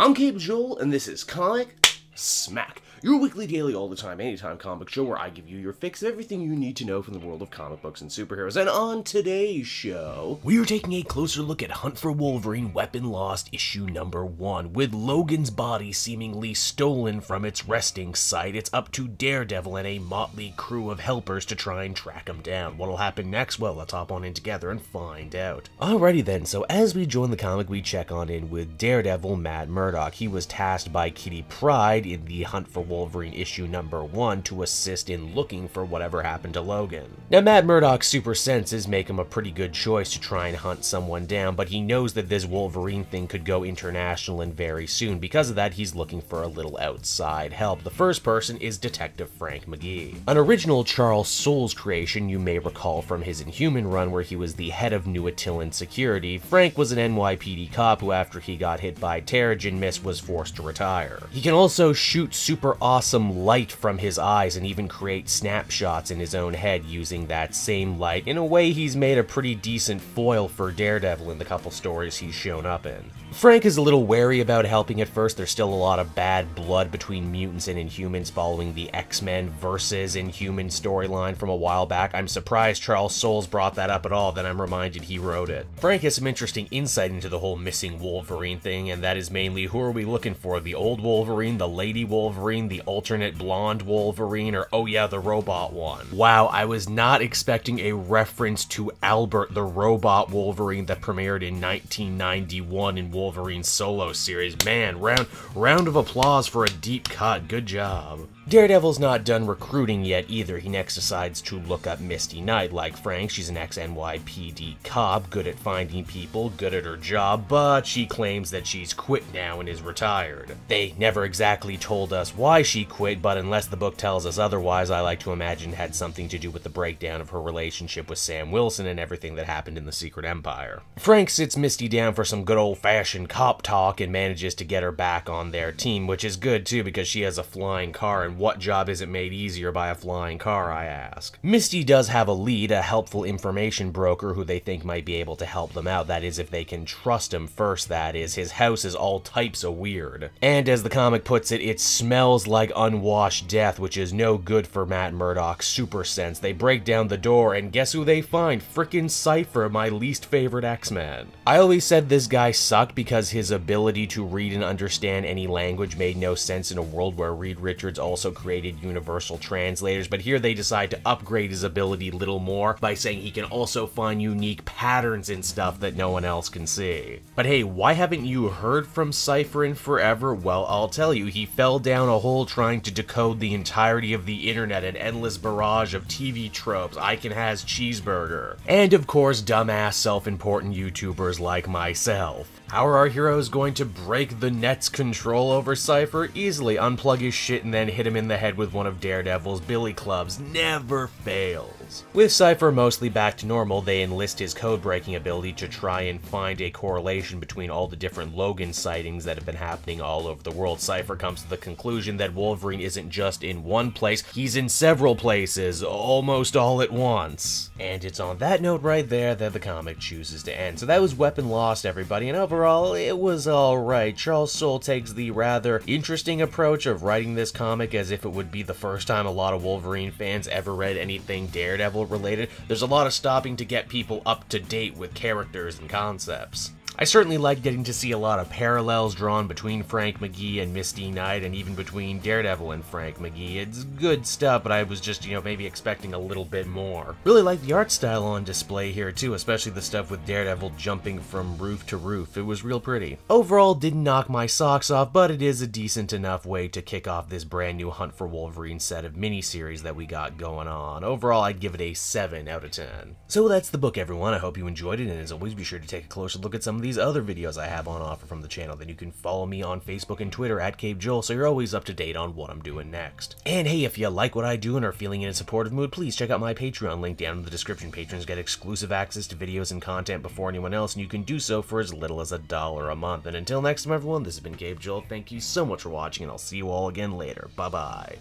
I'm Cape Joel, and this is Comic Smack, your weekly, daily, all the time, anytime comic show where I give you your fix of everything you need to know from the world of comic books and superheroes. And on today's show, we are taking a closer look at Hunt for Wolverine Weapon Lost issue number 1. With Logan's body seemingly stolen from its resting site, it's up to Daredevil and a motley crew of helpers to try and track him down. What'll happen next? Well, let's hop on in together and find out. Alrighty then, so as we join the comic, we check on in with Daredevil Matt Murdock. He was tasked by Kitty Pryde in the Hunt for Wolverine issue number 1 to assist in looking for whatever happened to Logan. Now, Matt Murdock's super senses make him a pretty good choice to try and hunt someone down, but he knows that this Wolverine thing could go international and very soon. Because of that, he's looking for a little outside help. The first person is Detective Frank Mcgee, an original Charles Soule's creation you may recall from his Inhuman run where he was the head of New Attilan security. Frank was an NYPD cop who, after he got hit by Terrigen Mist, was forced to retire. He can also shoot super awesome light from his eyes and even create snapshots in his own head using that same light. In a way, he's made a pretty decent foil for Daredevil in the couple stories he's shown up in. Frank is a little wary about helping at first. There's still a lot of bad blood between mutants and Inhumans following the X-Men versus Inhuman storyline from a while back. I'm surprised Charles Soule's brought that up at all, then I'm reminded he wrote it. Frank has some interesting insight into the whole missing Wolverine thing, and that is mainly, who are we looking for? The old Wolverine, the lady Wolverine, the alternate blonde Wolverine, or oh yeah, the robot one? Wow, I was not expecting a reference to Albert the robot Wolverine that premiered in 1991 in Wolverine's solo series. Man, round of applause for a deep cut. Good job. Daredevil's not done recruiting yet either. He next decides to look up Misty Knight. Like Frank, she's an ex-NYPD cop, good at finding people, good at her job, but she claims that she's quit now and is retired. They never exactly told us why she quit, but unless the book tells us otherwise, I like to imagine it had something to do with the breakdown of her relationship with Sam Wilson and everything that happened in the Secret Empire. Frank sits Misty down for some good old-fashioned cop talk and manages to get her back on their team, which is good too because she has a flying car, and what job isn't made easier by a flying car, I ask. Misty does have a lead, a helpful information broker who they think might be able to help them out. That is, if they can trust him first, that is. His house is all types of weird. And as the comic puts it, it smells like unwashed death, which is no good for Matt Murdock's super sense. They break down the door, and guess who they find? Frickin' CYPHER, my least favorite X-Men. I always said this guy sucked because his ability to read and understand any language made no sense in a world where Reed Richards also created universal translators, but here they decide to upgrade his ability a little more by saying he can also find unique patterns and stuff that no one else can see. But hey, why haven't you heard from CYPHER in forever? Well, I'll tell you, he fell down a hole trying to decode the entirety of the internet, an endless barrage of TV tropes, I can has cheeseburger, and of course dumbass self-important YouTubers like myself. How are our heroes going to break the net's control over CYPHER? Easily unplug his shit and then hit him in the head with one of Daredevil's billy clubs. Never fails. With CYPHER mostly back to normal, they enlist his code-breaking ability to try and find a correlation between all the different Logan sightings that have been happening all over the world. CYPHER comes to the conclusion that Wolverine isn't just in one place, he's in several places, almost all at once. And it's on that note right there that the comic chooses to end. So that was Weapon Lost, everybody, and overall, it was alright. Charles Soule takes the rather interesting approach of writing this comic as if it would be the first time a lot of Wolverine fans ever read anything Daredevil related. There's a lot of stopping to get people up to date with characters and concepts. I certainly like getting to see a lot of parallels drawn between Frank Mcgee and Misty Knight, and even between Daredevil and Frank Mcgee. It's good stuff, but I was just, maybe expecting a little bit more. Really like the art style on display here too, especially the stuff with Daredevil jumping from roof to roof. It was real pretty. Overall, didn't knock my socks off, but it is a decent enough way to kick off this brand new Hunt for Wolverine set of miniseries that we got going on. Overall, I'd give it a 7 out of 10. So that's the book, everyone. I hope you enjoyed it, and as always, be sure to take a closer look at some of these other videos I have on offer from the channel. Then you can follow me on Facebook and Twitter at Cape Joel, so you're always up to date on what I'm doing next. And hey, if you like what I do and are feeling in a supportive mood, please check out my Patreon link down in the description. Patrons get exclusive access to videos and content before anyone else, and you can do so for as little as $1 a month. And until next time, everyone, this has been Cape Joel. Thank you so much for watching, and I'll see you all again later. Bye-bye.